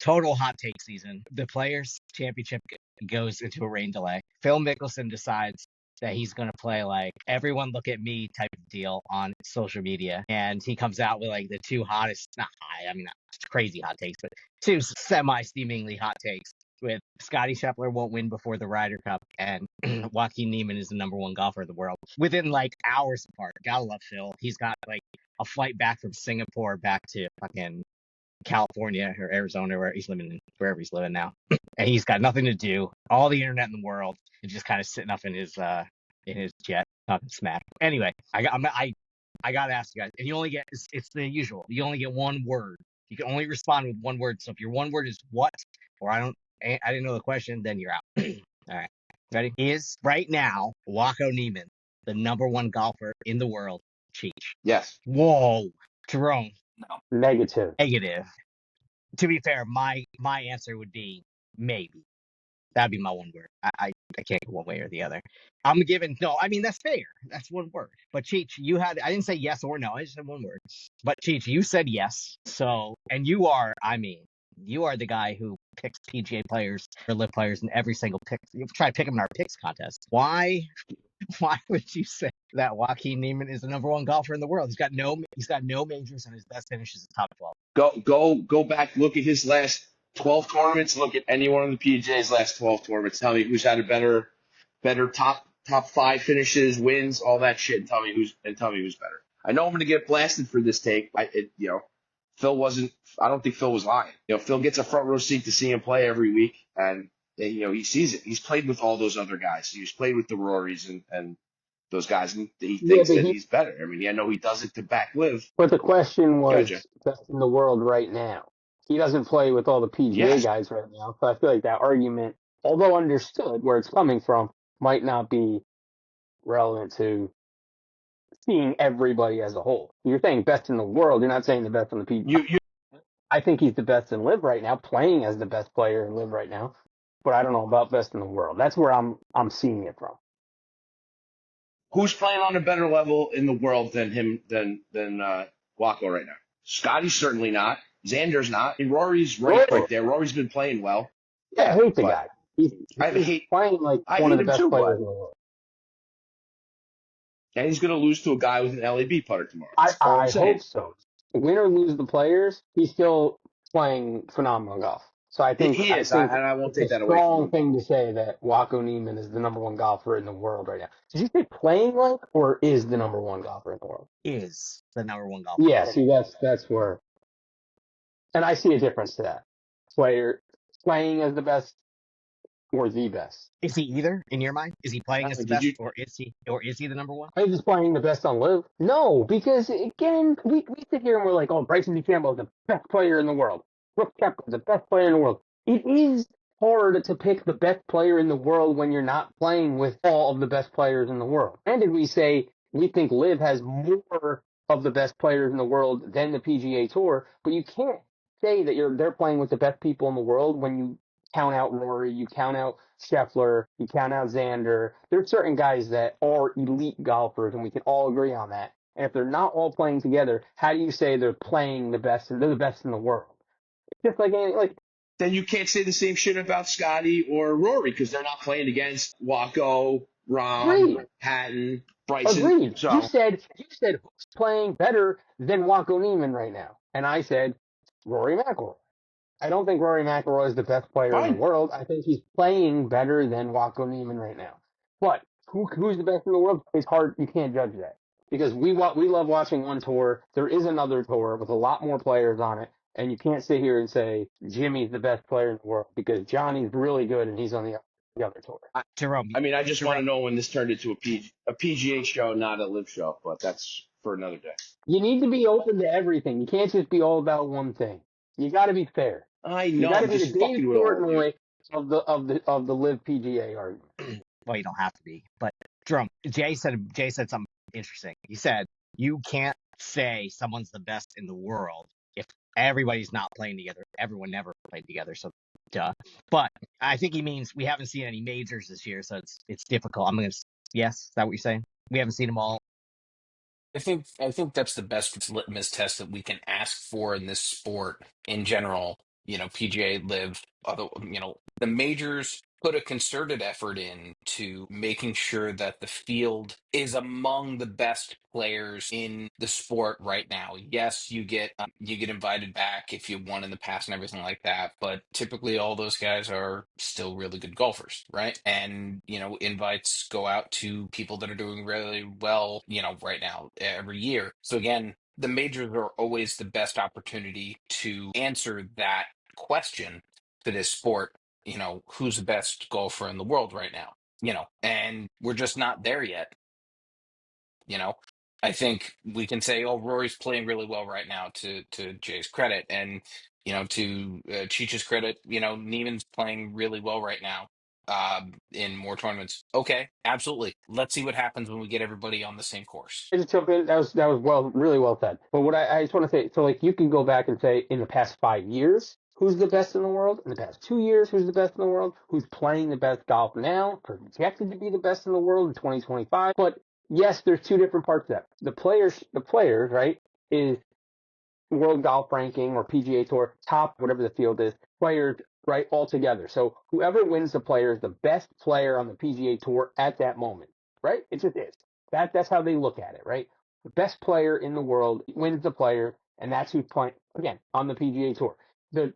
total hot take season. The Players Championship goes into a rain delay. Phil Mickelson decides that he's going to play like everyone look at me type of deal on social media. And he comes out with like the two hottest, not high, I mean, not crazy hot takes, but two semi-steamingly hot takes with Scottie Scheffler won't win before the Ryder Cup and Joaquín Niemann is the number one golfer of the world within like hours apart. Gotta love Phil. He's got like a flight back from Singapore back to fucking California or Arizona, where he's living, wherever he's living now. And he's got nothing to do. All the internet in the world is just kind of sitting up in his jet talking smack. Anyway, I gotta ask you guys, and you only get it's the usual. You only get one word. You can only respond with one word. So if your one word is what, or I didn't know the question, then you're out. All right, ready? Is right now Joaco Niemann the number one golfer in the world? Cheech. Yes. Whoa, Jerome. No. Negative. To be fair, my answer would be maybe. That'd be my one word. I can't go one way or the other. I'm giving no. I mean that's fair. That's one word. But Cheech, I didn't say yes or no. I just said one word. But Cheech, you said yes. So and you are the guy who picks PGA players or LIV players in every single pick. You try to pick them in our picks contest. Why would you say that Joaquín Niemann is the number one golfer in the world? He's got no majors and his best finish is the top 12. Go back, look at his last 12 tournaments, look at any one of the PGA's last 12 tournaments. Tell me who's had a better top 5 finishes, wins, all that shit, and tell me who's better. I know I'm going to get blasted for this take. Phil wasn't. I don't think Phil was lying. Phil gets a front row seat to see him play every week, and he sees it. He's played with all those other guys. He's played with the Rorys and those guys, and he thinks that he's better. I mean, I know he does it to back LIV. But the question was best in the world right now. He doesn't play with all the PGA guys right now, so I feel like that argument, although understood where it's coming from, might not be relevant to seeing everybody as a whole. You're saying best in the world. You're not saying the best on the PGA. I think he's the best in LIV right now, playing as the best player in LIV right now. But I don't know about best in the world. That's where I'm seeing it from. Who's playing on a better level in the world than him than Joaco right now? Scottie's certainly not. Xander's not. And Rory's right there. Rory's been playing well. Yeah, I hate the guy. He's playing like one of the best players in the world. And he's going to lose to a guy with an LAB putter tomorrow. I hope so. Win or lose the players, he's still playing phenomenal golf. So I think he is, and I won't take that away. It's a strong thing to say that Joaco Niemann is the number one golfer in the world right now. Did you say playing like, or is the number one golfer in the world? Is the number one golfer. Yeah, see, that's where, and I see a difference to that. Player playing as the best or the best. Is he either in your mind? Is he playing as the best, or is he the number one? I think he's playing the best on LIV. No, because again, we sit here and we're like, oh, Bryson DeChambeau is the best player in the world. Brooks Koepka is the best player in the world. It is hard to pick the best player in the world when you're not playing with all of the best players in the world. And did we say we think LIV has more of the best players in the world than the PGA Tour? But you can't say that they're playing with the best people in the world when you count out Rory, you count out Scheffler, you count out Xander. There are certain guys that are elite golfers, and we can all agree on that. And if they're not all playing together, how do you say they're playing the best and they're the best in the world? It's just like then you can't say the same shit about Scottie or Rory because they're not playing against Joaco, Rahm, Hatton, Bryson. Agreed. So, you said who's playing better than Joaco Niemann right now, and I said Rory McIlroy. I don't think Rory McIlroy is the best player in the world. I think he's playing better than Joaco Niemann right now. But who's the best in the world? It's hard. You can't judge that because we love watching one tour. There is another tour with a lot more players on it, and you can't sit here and say Jimmy's the best player in the world because Johnny's really good and he's on the other tour. Jerome, I mean, I just want to know when this turned into a PGA show, not a LIV show, but that's for another day. You need to be open to everything. You can't just be all about one thing. You got to be fair. I know. You got to be the Dave Portnoy of the LIV PGA argument. Well, you don't have to be, but Jerome, Jay said something interesting. He said you can't say someone's the best in the world if everybody's not playing together. Everyone never played together, so duh. But I think he means we haven't seen any majors this year, so it's difficult. Yes, is that what you're saying? We haven't seen them all. I think that's the best litmus test that we can ask for in this sport in general PGA, LIV, the majors put a concerted effort into making sure that the field is among the best players in the sport right now. Yes, you get invited back if you won in the past and everything like that, but typically all those guys are still really good golfers, right? And invites go out to people that are doing really well, right now every year. So again, the majors are always the best opportunity to answer that question for this sport. Who's the best golfer in the world right now? And we're just not there yet. you know I think we can say, oh, Rory's playing really well right now, to Jay's credit, and to Cheech's credit, Niemann's playing really well right now, in more tournaments. Okay, absolutely, let's see what happens when we get everybody on the same course. I just jump in. That was really well said. But what I just want to say, so like you can go back and say in the past 5 years, who's the best in the world? In the past 2 years, who's the best in the world? Who's playing the best golf now? Projected to be the best in the world in 2025. But yes, there's two different parts of that. The players, right, is World Golf Ranking or PGA Tour top, whatever the field is, players, right, all together. So whoever wins the player is the best player on the PGA Tour at that moment, right? It just is. That's how they look at it, right? The best player in the world wins the player, and that's who's playing again on the PGA Tour. The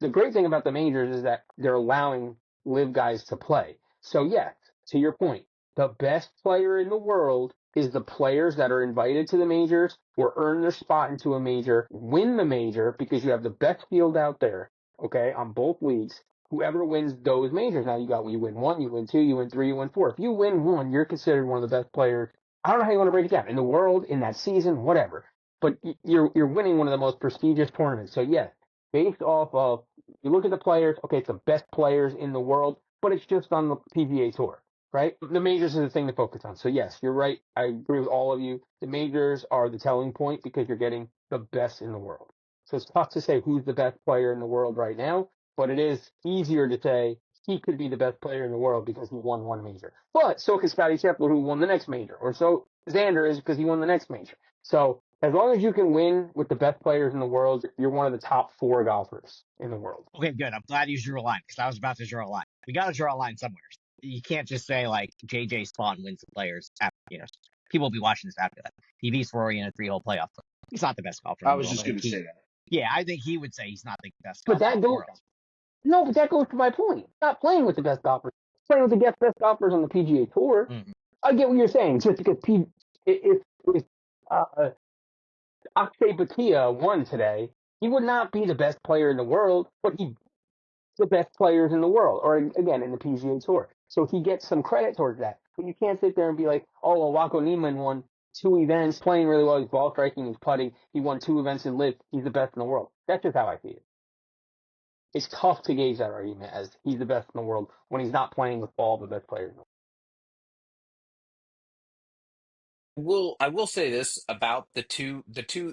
great thing about the majors is that they're allowing live guys to play. So yes, to your point, the best player in the world is the players that are invited to the majors or earn their spot into a major, win the major because you have the best field out there, okay, on both leagues. Whoever wins those majors, now you win one, you win two, you win three, you win four. If you win one, you're considered one of the best players. I don't know how you want to break it down in the world, in that season, whatever. But you're winning one of the most prestigious tournaments. So yes, based off of you look at the players, okay, it's the best players in the world, but it's just on the PGA Tour, right? The majors are the thing to focus on. So yes, you're right. I agree with all of you. The majors are the telling point because you're getting the best in the world. So it's tough to say who's the best player in the world right now, but it is easier to say he could be the best player in the world because he won one major. But so could Scottie Scheffler, who won the next major, or so Xander is because he won the next major. So as long as you can win with the best players in the world, you're one of the top four golfers in the world. Okay, good. I'm glad you drew a line because I was about to draw a line. We got to draw a line somewhere. You can't just say like JJ Spawn wins the players. People will be watching this after that. He beats Rory in a 3-hole playoff. He's not the best golfer in I the was world. just going to say that. Yeah, I think he would say he's not the best But golfer in that the goes world. no, but that goes to my point. Not playing with the best golfers, playing with the best golfers on the PGA Tour. Mm-hmm. I get what you're saying. Just because if Akshay Bhatia won today, he would not be the best player in the world, but he's the best players in the world, or again in the PGA Tour. So he gets some credit towards that. But you can't sit there and be like, oh, well, Joaquín Niemann won 2 events, playing really well. He's ball striking, he's putting. He won 2 events in LIV. He's the best in the world. That's just how I see it. It's tough to gauge that argument as he's the best in the world when he's not playing with all the best players in the world. I will say this about the two.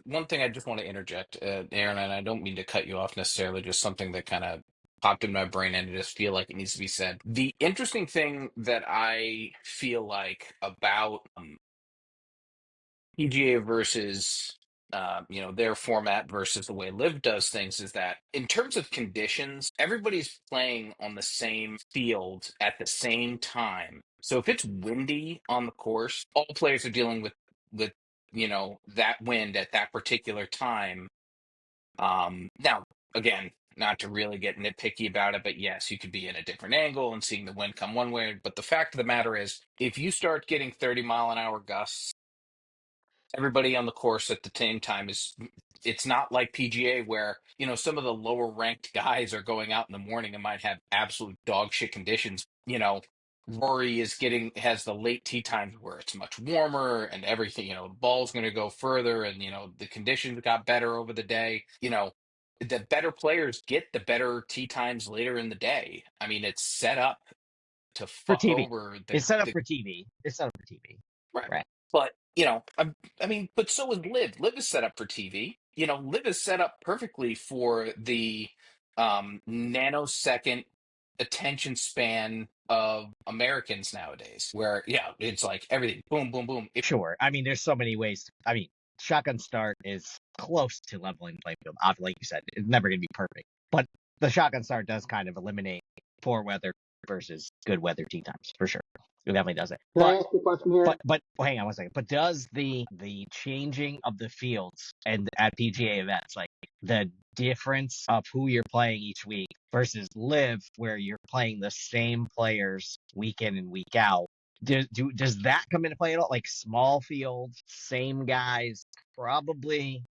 One thing I just want to interject, Aaron, and I don't mean to cut you off necessarily, just something that kind of popped in my brain and I just feel like it needs to be said. The interesting thing that I feel like about PGA versus their format versus the way Live does things is that in terms of conditions, everybody's playing on the same field at the same time. So if it's windy on the course, all players are dealing with that wind at that particular time. Now again, not to really get nitpicky about it, but yes, you could be in a different angle and seeing the wind come one way. But the fact of the matter is, if you start getting 30-mile-an-hour gusts, everybody on the course at the same time it's not like PGA where, some of the lower ranked guys are going out in the morning and might have absolute dog shit conditions. Rory has the late tee times where it's much warmer and everything, the ball's going to go further and, the conditions got better over the day. The better players get the better tee times later in the day. I mean, it's set up to For fuck TV. over It's set up for TV. It's set up for TV. right. Right. But but so is Live. Live is set up for TV. Live is set up perfectly for the nanosecond attention span of Americans nowadays, where it's like everything boom, boom, boom. Sure. I mean, there's so many ways. I mean, shotgun start is close to leveling the playing field. Like you said, it's never going to be perfect. But the shotgun start does kind of eliminate poor weather versus good weather tee times for sure. It definitely does it. Can I ask you a question here? But hang on one second. But does the changing of the fields and at PGA events, like the difference of who you're playing each week versus LIV, where you're playing the same players week in and week out, does that come into play at all? Like small fields, same guys, probably.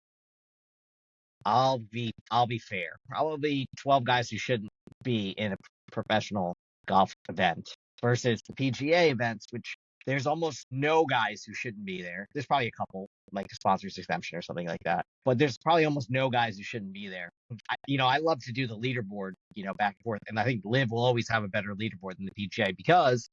I'll be fair. Probably 12 guys who shouldn't be in a professional golf event versus the PGA events, which there's almost no guys who shouldn't be there. There's probably a couple, like a sponsor's exemption or something like that, but there's probably almost no guys who shouldn't be there. I love to do the leaderboard, back and forth, and I think LIV will always have a better leaderboard than the PGA because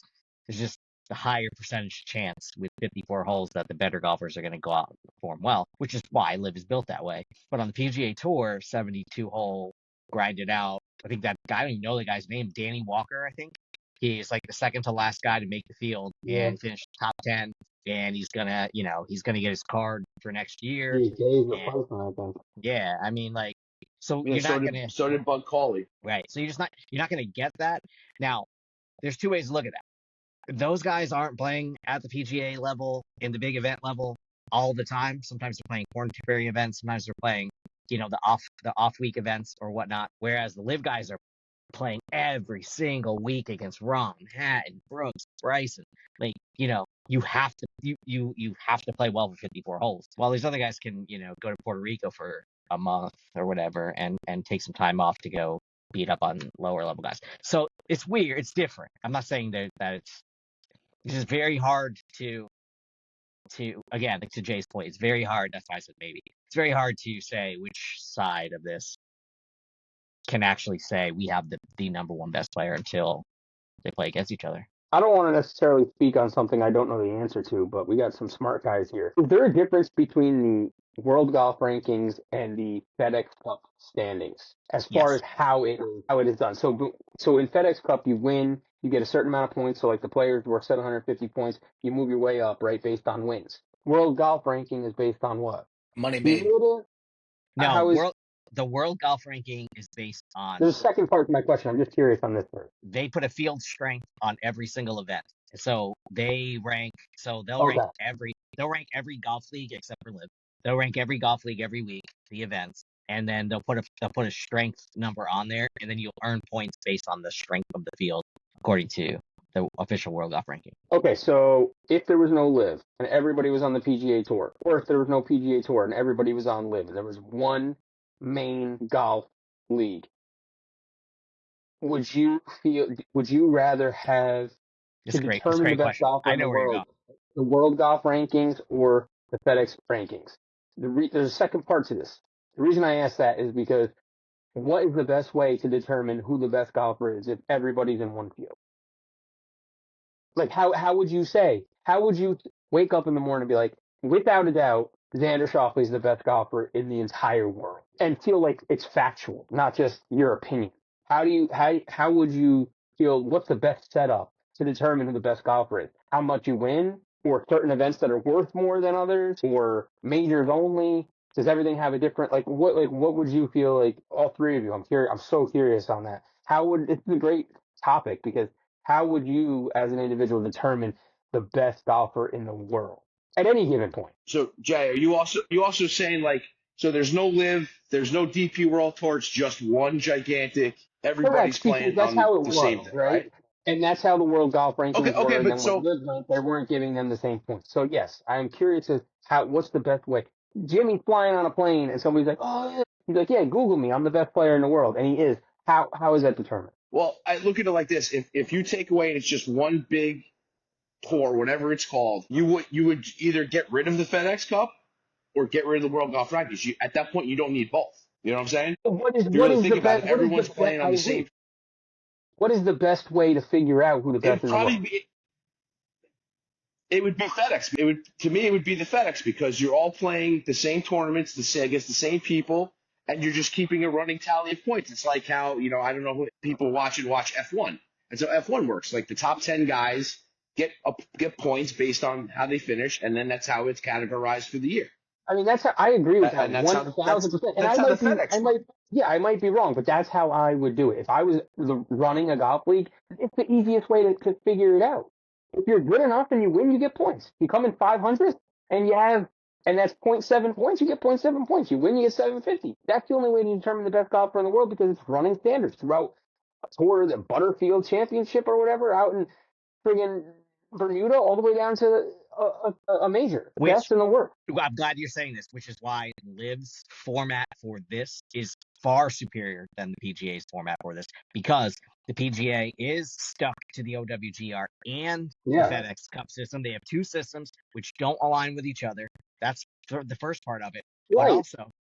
there's just a higher percentage chance with 54 holes that the better golfers are going to go out and perform well, which is why LIV is built that way. But on the PGA Tour, 72 hole, grinded out. I think that guy, I don't even know the guy's name, Danny Walker, I think. He's like the second to last guy to make the field and finish top 10. And he's gonna get his card for next year. Yeah, I mean, like, so you're not gonna. So did Bud Cauley. Right. So you're not gonna get that. Now, there's two ways to look at that. Those guys aren't playing at the PGA level, in the big event level, all the time. Sometimes they're playing Corn Ferry events. Sometimes they're playing, the off week events or whatnot. Whereas the LIV guys are playing every single week against Ron, Hatton, Brooks, Bryson. Like, you have to play well for 54 holes. While these other guys can, go to Puerto Rico for a month or whatever and take some time off to go beat up on lower level guys. So it's weird. It's different. I'm not saying that it's just very hard to again, to Jay's point, it's very hard. That's why I said maybe. It's very hard to say which side of this can actually say we have the number one best player until they play against each other. I don't want to necessarily speak on something I don't know the answer to, but we got some smart guys here. Is there a difference between the World Golf Rankings and the FedEx Cup standings as far as how it is done? So in FedEx Cup, you win, you get a certain amount of points. So like the players were 750 points, you move your way up, right, based on wins. World Golf Ranking is based on what? Money made. No, the World Golf Ranking is based on. There's a second part to my question. I'm just curious on this part. They put a field strength on every single event, so they rank. So they'll rank every golf league except for LIV. They'll rank every golf league every week, the events, and then they'll put a strength number on there, and then you'll earn points based on the strength of the field according to the official World Golf Ranking. Okay, so if there was no LIV and everybody was on the PGA Tour, or if there was no PGA Tour and everybody was on LIV, and there was one main golf league, would you rather have to determine the best golfer in the world, the World Golf Rankings or the FedEx Rankings? There's a second part to this. The reason I ask that is because what is the best way to determine who the best golfer is if everybody's in one field? Like, how would you wake up in the morning and be like, without a doubt, Xander Schauffele is the best golfer in the entire world, and feel like it's factual, not just your opinion? How would you feel? What's the best setup to determine who the best golfer is? How much you win, or certain events that are worth more than others, or majors only? Does everything have a different, what would you feel like? All three of you, I'm so curious on that. It's a great topic, because how would you as an individual determine the best golfer in the world at any given point? So Jay, are you also saying, like, so there's no LIV, there's no DP World Tour, it's just one gigantic, everybody's playing on the same thing, right? And that's how the World Golf Rankings were. And then when LIV went, they weren't giving them the same points. So yes, I'm curious as what's the best way. Jimmy's flying on a plane and somebody's like, oh yeah, he's like, yeah, Google me, I'm the best player in the world, and he is. How is that determined? Well, I look at it like this: if you take away and it's just one big tour, whatever it's called, you would either get rid of the FedEx Cup or get rid of the World Golf Rankings. At that point, you don't need both. You know what I'm saying? Everyone's playing on the same. What is the best way to figure out who the best is? It would be FedEx. To me, it would be the FedEx, because you're all playing the same tournaments, against the same people, and you're just keeping a running tally of points. It's like how, I don't know who people watch F1. And so F1 works. Like the top 10 guys get points based on how they finish, and then that's how it's categorized for the year. I mean, that's how I agree with that And that's how 1,000%. And that's how the FedEx works. I might be wrong, but that's how I would do it. If I was running a golf league, it's the easiest way to figure it out. If you're good enough and you win, you get points. You come in 500th and and that's zero point 0.7 points, you get 0.7 points. You win, you get 750. That's the only way to determine the best golfer in the world because it's running standards throughout a tour, the Butterfield Championship or whatever, out in friggin' Bermuda, all the way down to a major, best in the world. I'm glad you're saying this, which is why LIV's format for this is far superior than the PGA's format for this, because the PGA is stuck to the OWGR and the FedEx Cup system. They have two systems which don't align with each other. That's the first part of it. Right.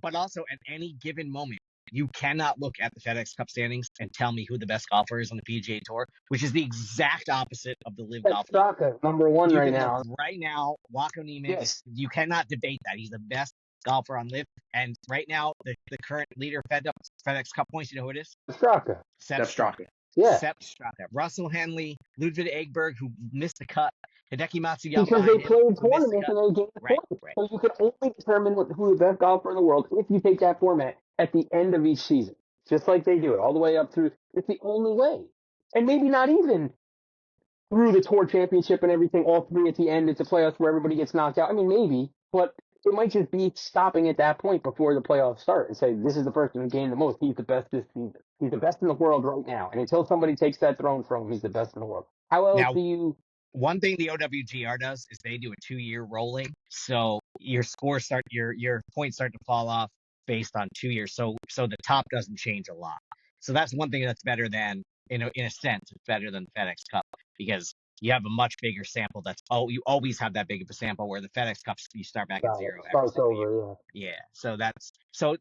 But also at any given moment, you cannot look at the FedEx Cup standings and tell me who the best golfer is on the PGA Tour, which is the exact opposite of the LIV Golf League. Straka, number one right now. Right now, Joaco Niemann, you cannot debate that. He's the best golfer on LIV. And right now, the current leader of FedEx Cup points, you know who it is? Straka. Sepp Straka. Yeah. Sepp Straka. Russell Henley, Ludwig Egberg, who missed the cut. Hideki Matsuyama. Because they played tournaments and they gained points. Right. So you can only determine who the best golfer in the world if you take that format at the end of each season. Just like they do it, all the way up through. It's the only way. And maybe not even through the tour championship and everything, all three at the end. It's a playoffs where everybody gets knocked out. I mean, maybe, but it might just be stopping at that point before the playoffs start and say, this is the person who gained the most. He's the best this season. He's the best in the world right now. And until somebody takes that throne from him, he's the best in the world. How else do you... One thing the OWGR does is they do a 2-year rolling. So your scores your points start to fall off based on 2 years. So the top doesn't change a lot. So that's one thing that's better than, in a sense, it's better than the FedEx Cup because you have a much bigger sample. You always have that big of a sample where the FedEx Cup, you start back at zero. Starts over, yeah. So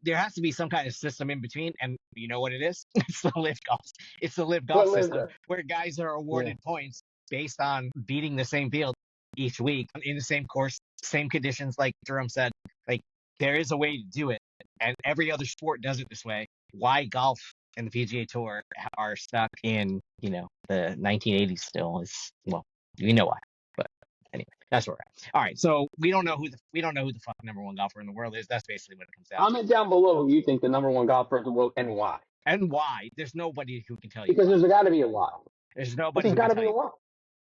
there has to be some kind of system in between. And you know what it is? It's the LIV Golf. It's the LIV Golf system where guys are awarded points based on beating the same field each week in the same course, same conditions. Like Jerome said, like there is a way to do it, and every other sport does it this way. Why golf and the PGA Tour are stuck in the 1980s still is, well, you know why. But anyway, that's where we're at. All right, so we don't know who the fuck number one golfer in the world is. That's basically what it comes down to. Comment down below who you think the number one golfer in the world and why. And why? There's nobody who can tell you. Because there's got to be a why. There's nobody. There's got to be a why.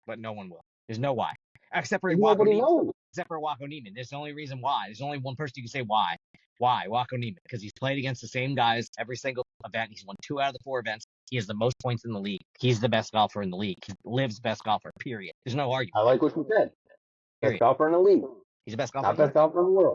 But no one will. There's no why. Except for nobody knows. Except for Joaco Niemann. There's the only reason why. There's only one person you can say why. Why? Joaco Niemann. Because he's played against the same guys every single event. He's won 2 out of the 4 events. He has the most points in the league. He's the best golfer in the league. He lives best golfer, period. There's no argument. I like what you said. Best golfer in the league. He's the best golfer. Not best golfer in the world.